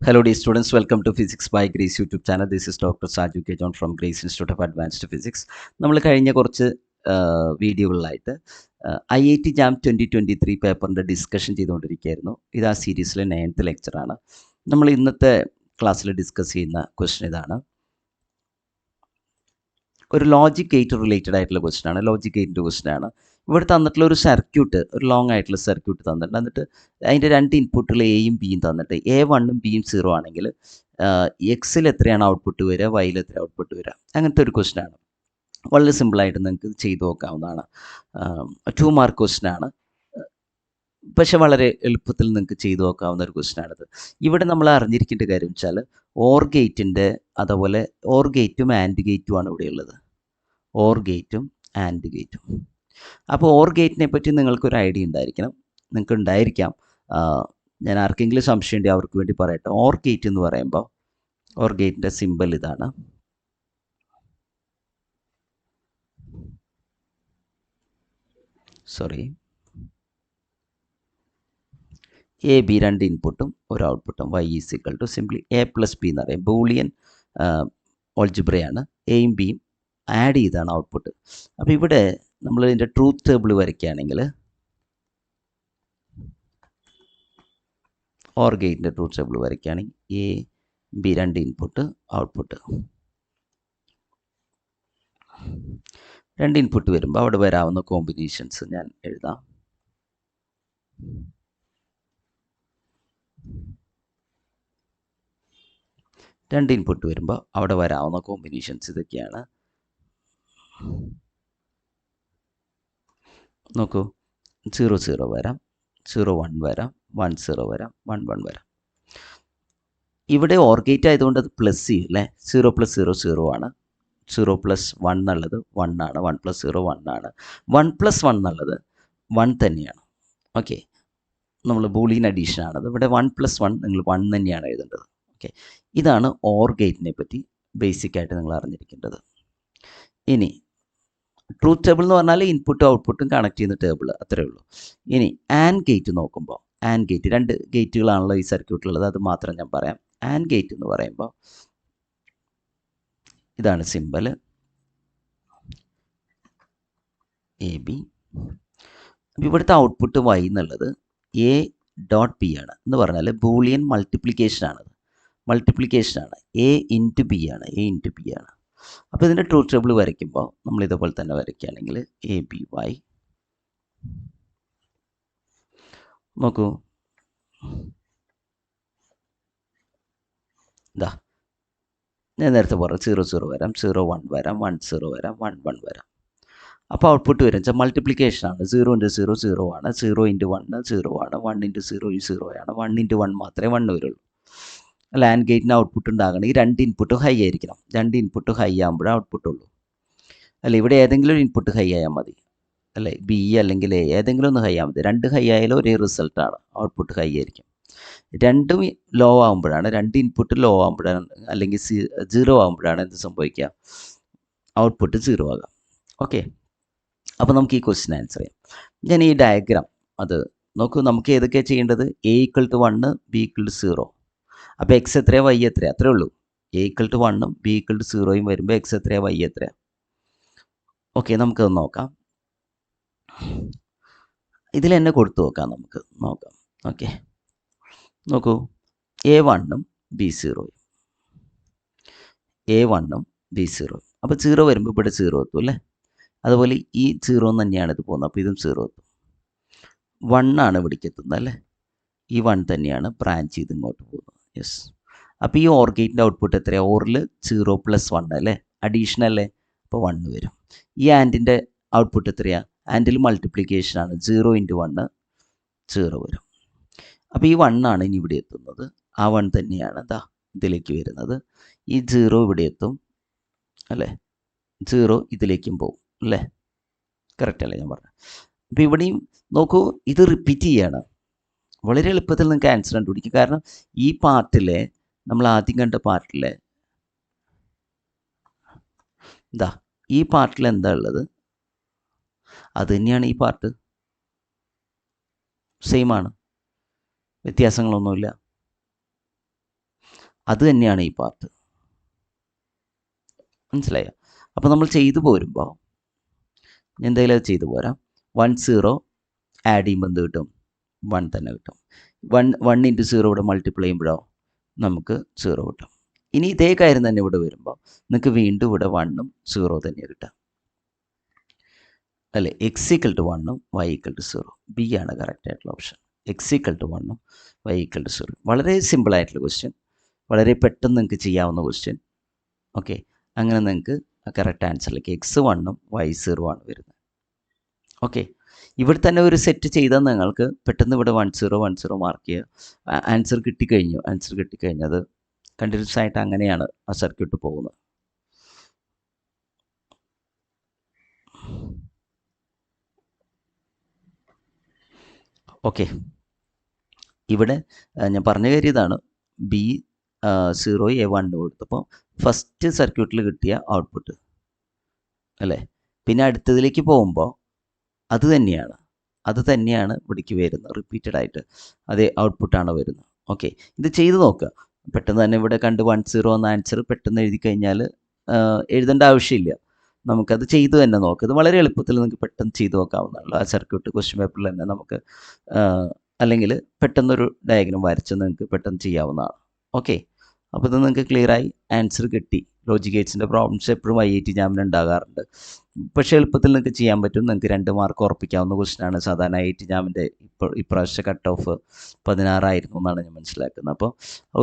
Hello dear students, welcome to Physics by Grace YouTube channel. This is Dr. Saju K. John from Grace Institute of Advanced Physics. നമ്മൾ കഴിഞ്ഞ കുറച്ച് വീഡിയോകളിലായിട്ട് IIT-JAM 2023 പേപ്പറിൻ്റെ discussion ചെയ്തുകൊണ്ടിരിക്കുകയായിരുന്നു. ഇത് ആ സീരീസിലെ 9th ലെക്ചറാണ്. നമ്മൾ ഇന്നത്തെ ക്ലാസ്സിൽ ഡിസ്കസ് ചെയ്യുന്ന ക്വസ്റ്റ്യൻ ഇതാണ്. ഒരു ലോജിക് ഗേറ്റ് റിലേറ്റഡ് ആയിട്ടുള്ള ക്വസ്റ്റ്യൻ ആണ്. ലോജിക് ഗേറ്റിൻ്റെ ക്വസ്റ്റ്യൻ ആണ്. ഇവിടെ തന്നിട്ടുള്ള ഒരു സർക്യൂട്ട്, ഒരു ലോങ് ആയിട്ടുള്ള സർക്യൂട്ട് തന്നിട്ടുണ്ട്. എന്നിട്ട് അതിൻ്റെ രണ്ട് ഇൻപുട്ടുകൾ എയും ബിയും തന്നിട്ട് A1ഉം ബിയും 0 ആണെങ്കിൽ എക്സിൽ എത്രയാണ് ഔട്ട്പുട്ട് വരിക, വൈയിൽ എത്ര ഔട്ട്പുട്ട് വരിക, അങ്ങനത്തെ ഒരു ക്വസ്റ്റ്യൻ ആണ്. വളരെ സിമ്പിളായിട്ട് നിങ്ങൾക്ക് ചെയ്തു നോക്കാവുന്നതാണ്. 2 മാർക്ക് ക്വസ്റ്റ്യൻ ആണ്, പക്ഷെ വളരെ എളുപ്പത്തിൽ നിങ്ങൾക്ക് ചെയ്തു നോക്കാവുന്ന ഒരു ക്വസ്റ്റ്യൻ ആണിത്. ഇവിടെ നമ്മൾ അറിഞ്ഞിരിക്കേണ്ട കാര്യം വെച്ചാൽ ഓർ ഗേറ്റിൻ്റെ, അതുപോലെ ഓർ ഗേറ്റും ആൻഡ് ഗേറ്റുമാണ് ഇവിടെയുള്ളത്. ഓർ ഗേറ്റും ആൻഡ് ഗേറ്റും. അപ്പോൾ ഓർ ഗേറ്റിനെ പറ്റി നിങ്ങൾക്കൊരു ഐഡിയ ഉണ്ടായിരിക്കണം, നിങ്ങൾക്ക് ഉണ്ടായിരിക്കാം. ഞാൻ ആർക്കെങ്കിലും സംശയം ഉണ്ടെങ്കിൽ അവർക്ക് വേണ്ടി പറയട്ടെ. ഓർ ഗേറ്റ് എന്ന് പറയുമ്പോൾ ഓർ ഗേറ്റിൻ്റെ സിമ്പൽ ഇതാണ്. എ ബി രണ്ട് ഇൻപുട്ടും ഒരു ഔട്ട്പുട്ടും. y is equal to simply A+B എന്ന് പറയും. ബൂളിയൻ ഓൾജിബ്രയാണ്. എയും ബിയും ആഡ് ചെയ്താണ് ഔട്ട്പുട്ട്. അപ്പോൾ ഇവിടെ നമ്മൾ ഇതിൻ്റെ ട്രൂത്ത് ടേബിൾ വരയ്ക്കുകയാണെങ്കിൽ ഓർ ഗേറ്റിൻ്റെ ട്രൂത്ത് ടേബിൾ വരയ്ക്കുകയാണെങ്കിൽ എ ബി രണ്ട് ഇൻപുട്ട് ഔട്ട്പുട്ട്. രണ്ട് ഇൻപുട്ട് വരുമ്പോൾ അവിടെ വരാവുന്ന കോമ്പിനേഷൻസ് ഞാൻ എഴുതാം. രണ്ട് ഇൻപുട്ട് വരുമ്പോൾ അവിടെ വരാവുന്ന കോമ്പിനേഷൻസ് ഇതൊക്കെയാണ്. നോക്കൂ, 0 0 വരാം, 0 1 വരാം, 1 0 വരാം, 1 1 വരാം. ഇവിടെ ഓർ ഗേറ്റ് ആയതുകൊണ്ട് അത് പ്ലസ് ചെയ്യും അല്ലേ. 0 + 0 0 ആണ്. 0 + 1 എന്നുള്ളത് 1 ആണ്. 1 + 0 1 ആണ്. 1 + 1 എന്നുള്ളത് 1 തന്നെയാണ്. ഓക്കെ, നമ്മൾ ബൂളിയൻ അഡീഷൻ ആണത്. ഇവിടെ 1 + 1 നിങ്ങൾ 1 തന്നെയാണ് എഴുതേണ്ടത്. ഓക്കെ, ഇതാണ് ഓർ ഗേറ്റിനെ പറ്റി ബേസിക്കായിട്ട് നിങ്ങൾ അറിഞ്ഞിരിക്കേണ്ടത്. ഇനി ട്രൂത്ത് ടേബിൾ എന്ന് പറഞ്ഞാൽ ഇൻപുട്ടും ഔട്ട്പുട്ടും കണക്ട് ചെയ്യുന്ന ടേബിൾ, അത്രയേ ഉള്ളൂ. ഇനി ആൻഡ് ഗേറ്റ് നോക്കുമ്പോൾ, ആൻഡ് ഗേറ്റ് രണ്ട് ഗേറ്റുകളാണല്ലോ ഈ സർക്യൂട്ടിലുള്ളത്, അത് മാത്രം ഞാൻ പറയാം. ആൻഡ് ഗേറ്റ് എന്ന് പറയുമ്പോൾ ഇതാണ് സിമ്പൽ AB. ഇവിടുത്തെ ഔട്ട്പുട്ട് y എന്നുള്ളത് A.B ആണ് എന്ന് പറഞ്ഞാൽ ബൂളിയൻ മൾട്ടിപ്ലിക്കേഷനാണത്. മൾട്ടിപ്ലിക്കേഷനാണ്. A × B ആണ്. A × B ആണ്. അപ്പോൾ ഇതിൻ്റെ ട്രൂത്ത് ടേബിൾ വരയ്ക്കുമ്പോൾ നമ്മൾ ഇതുപോലെ തന്നെ വരയ്ക്കുകയാണെങ്കിൽ ABY. നോക്കൂ, ഇതാ ഞാൻ നേരത്തെ പറഞ്ഞു 0 0 വരാം, 0 1 വരാം, 1 0 വരാം, 1 1 വരാം. അപ്പോൾ ഔട്ട്പുട്ട് വരും വെച്ചാൽ മൾട്ടിപ്ലിക്കേഷനാണ്. 0 × 0 0 ആണ്, 0 × 1 0 ആണ്, 1 × 0 0 ആണ്, 1 × 1 മാത്രമേ 1 വരുള്ളൂ. ലാൻഡ് ഗേറ്റിന് ഔട്ട്പുട്ട് ഉണ്ടാകണമെങ്കിൽ രണ്ട് ഇൻപുട്ടും ഹൈ ആയിരിക്കണം. രണ്ട് ഇൻപുട്ട് ഹൈ ആകുമ്പോഴേ ഔട്ട്പുട്ട് ഉള്ളൂ. അല്ല, ഇവിടെ ഏതെങ്കിലും ഒരു ഇൻപുട്ട് ഹൈ ആയാൽ മതി അല്ലേ. ബി അല്ലെങ്കിൽ എ ഏതെങ്കിലും ഒന്ന് ഹൈ ആയാൽ മതി. രണ്ട് ഹൈ ആയാലും ഒരേ റിസൾട്ടാണ്, ഔട്ട്പുട്ട് ഹൈ ആയിരിക്കും. രണ്ടും ലോ ആകുമ്പോഴാണ്, രണ്ട് ഇൻപുട്ട് ലോ ആകുമ്പോഴാണ്, അല്ലെങ്കിൽ 0 ആകുമ്പോഴാണ് എന്ത് സംഭവിക്കുക, ഔട്ട്പുട്ട് 0 ആകാം. ഓക്കെ, അപ്പോൾ നമുക്ക് ഈ ക്വസ്റ്റ്യൻ ആൻസർ ചെയ്യാം. ഞാൻ ഈ ഡയഗ്രാം അത് നോക്കൂ, നമുക്ക് ഏതൊക്കെയാണ് ചെയ്യേണ്ടത്. A = 1, B = 0. അപ്പോൾ എക്സ് എത്രയാണ്, വൈ എത്രയാണ്, അത്രേ ഉള്ളൂ. A = 1ഉം B = 0യും വരുമ്പോൾ എക്സ് എത്രയാണ്, വൈ എത്രയാണ്. ഓക്കെ, നമുക്കത് നോക്കാം. ഇതിൽ തന്നെ കൊടുത്തു നോക്കാം, നമുക്ക് നോക്കാം. ഓക്കെ, നോക്കൂ, A1ഉം B0യും, A1ഉം B0യും. അപ്പോൾ 0 വരുമ്പോൾ ഇവിടെ 0 എത്തും അല്ലേ. അതുപോലെ ഈ 0 തന്നെയാണ് ഇത് പോകുന്നത്, അപ്പോൾ ഇതും 0 എത്തും. 1 ആണ് ഇവിടേക്ക് എത്തുന്നത് അല്ലേ. ഈ 1 തന്നെയാണ് ബ്രാഞ്ച് ചെയ്ത് ഇങ്ങോട്ട് പോകുന്നത്. യെസ്. അപ്പോൾ ഈ ഓർ ഗേറ്റിൻ്റെ ഔട്ട്പുട്ട് എത്രയാണ്, ഓറിൽ 0 + 1 അല്ലേ, അഡീഷൻ അല്ലേ, അപ്പോൾ 1 വരും. ഈ ആൻഡിൻ്റെ ഔട്ട്പുട്ട് എത്രയാണ്, ആൻഡിൽ മൾട്ടിപ്ലിക്കേഷനാണ്. 0 × 1 0 വരും. അപ്പോൾ ഈ 1 ആണ് ഇനി ഇവിടെ എത്തുന്നത്. ആ 1 തന്നെയാണ് ദാ ഇതിലേക്ക് വരുന്നത്. ഈ 0 ഇവിടെ എത്തും അല്ലേ, 0 ഇതിലേക്കും പോകും അല്ലേ. കറക്റ്റ് അല്ലേ ഞാൻ പറഞ്ഞത്. അപ്പോൾ ഇവിടെയും നോക്കൂ, ഇത് റിപ്പീറ്റ് ചെയ്യാണ്. വളരെ എളുപ്പത്തിൽ നിങ്ങൾക്ക് ആൻസർ കണ്ടുപിടിക്കും. കാരണം ഈ പാർട്ടിലെ, നമ്മൾ ആദ്യം കണ്ട പാർട്ടിലെ ഇതാ ഈ പാർട്ടിൽ എന്താ ഉള്ളത്, അത് തന്നെയാണ് ഈ പാർട്ട്. സെയിം ആണ്, വ്യത്യാസങ്ങളൊന്നുമില്ല. അത് തന്നെയാണ് ഈ പാർട്ട്. മനസ്സിലായോ? അപ്പോൾ നമ്മൾ ചെയ്തു പോരുമ്പോൾ എന്തെങ്കിലും അത് ചെയ്തു പോരാം. 1 0 ആഡ് ചെയ്യുമ്പോൾ എന്ത് കിട്ടും? 1 തന്നെ കിട്ടും. 1 ഇൻറ്റു 0 ഇവിടെ മൾട്ടിപ്ലൈ ചെയ്യുമ്പോഴോ നമുക്ക് 0 കിട്ടും. ഇനി ഇതേ കാര്യം തന്നെ ഇവിടെ വരുമ്പോൾ നിങ്ങൾക്ക് വീണ്ടും ഇവിടെ 1ഉം 0 തന്നെയാണ് കിട്ടുക അല്ലേ? എക്സ് ഈക്വൽ ടു 1ഉം വൈ ഈക്വൽ ടു 0. ബി ആണ് കറക്റ്റ് ആയിട്ടുള്ള ഓപ്ഷൻ. എക്സ് ഈക്വൽ ടു 1ഉം വൈ ഈക്വൽ ടു 0. വളരെ സിമ്പിളായിട്ടുള്ള ക്വസ്റ്റ്യൻ, വളരെ പെട്ടെന്ന് നിങ്ങൾക്ക് ചെയ്യാവുന്ന ക്വസ്റ്റ്യൻ. ഓക്കെ, അങ്ങനെ നിങ്ങൾക്ക് കറക്റ്റ് ആൻസറിലേക്ക് എക്സ് 1ഉം വൈ 0 ആണ് വരുന്നത്. ഓക്കെ, ഇവിടെ തന്നെ ഒരു സെറ്റ് ചെയ്താൽ നിങ്ങൾക്ക് പെട്ടെന്ന് ഇവിടെ 1 0 1 0 മാർക്ക് ചെയ്യുക. ആൻസർ കിട്ടിക്കഴിഞ്ഞത് കണ്ടിന്യൂസ് ആയിട്ട് അങ്ങനെയാണ് ആ സർക്യൂട്ട് പോകുന്നത്. ഓക്കെ, ഇവിടെ ഞാൻ പറഞ്ഞ കാര്യം ഇതാണ്. ബി 0 എ 1 കൊടുത്തപ്പോൾ ഫസ്റ്റ് സർക്യൂട്ടിൽ കിട്ടിയ ഔട്ട്പുട്ട് അല്ലേ? പിന്നെ അടുത്തതിലേക്ക് പോകുമ്പോൾ അത് തന്നെയാണ് ഇവിടേക്ക് വരുന്നത്. റിപ്പീറ്റഡ് ആയിട്ട് അതേ ഔട്ട്പുട്ടാണ് വരുന്നത്. ഓക്കെ, ഇത് ചെയ്ത് നോക്കുക. പെട്ടെന്ന് തന്നെ ഇവിടെ കണ്ട് 1 0 എന്ന ആൻസർ പെട്ടെന്ന് എഴുതി കഴിഞ്ഞാൽ എഴുതേണ്ട ആവശ്യമില്ല. നമുക്കത് ചെയ്ത് തന്നെ നോക്കാം. ഇത് വളരെ എളുപ്പത്തിൽ നിങ്ങൾക്ക് പെട്ടെന്ന് ചെയ്ത് നോക്കാവുന്നതാണ്. ആ സർക്യൂട്ട് ക്വസ്റ്റ്യൻ പേപ്പറിൽ തന്നെ നമുക്ക് അല്ലെങ്കിൽ പെട്ടെന്നൊരു ഡയഗ്രം വരച്ച് നിങ്ങൾക്ക് പെട്ടെന്ന് ചെയ്യാവുന്നതാണ്. ഓക്കെ, അപ്പോൾ ഇത് നിങ്ങൾക്ക് ക്ലിയറായി ആൻസർ കിട്ടി. ലോജിക് ഗേറ്റ്സിൻ്റെ പ്രോബ്ലംസ് എപ്പോഴും IIT-JAM ഉണ്ടാകാറുണ്ട്. പക്ഷേ എളുപ്പത്തിൽ നിങ്ങൾക്ക് ചെയ്യാൻ പറ്റും. നിങ്ങൾക്ക് 2 മാർക്ക് ഉറപ്പിക്കാവുന്ന ക്വസ്റ്റ്യനാണ്. സാധാരണ IIT-JAM-ൻ്റെ ഇപ്രാവശ്യത്തെ കട്ട് ഓഫ് 16 ആയിരുന്നു എന്നാണ് ഞാൻ മനസ്സിലാക്കുന്നത്. അപ്പോൾ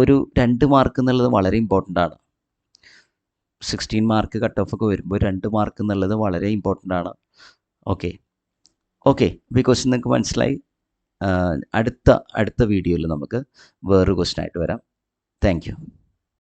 ഒരു 2 മാർക്ക് എന്നുള്ളത് വളരെ ഇമ്പോർട്ടൻ്റ് ആണ്. 16 മാർക്ക് കട്ട് ഓഫ് ഒക്കെ വരുമ്പോൾ 2 മാർക്ക് എന്നുള്ളത് വളരെ ഇമ്പോർട്ടൻ്റ് ആണ്. ഓക്കെ, അപ്പോൾ ഈ ക്വസ്റ്റ്യൻ നിങ്ങൾക്ക് മനസ്സിലായി. അടുത്ത വീഡിയോയിൽ നമുക്ക് വേറൊരു ക്വസ്റ്റ്യൻ ആയിട്ട് വരാം. Thank you.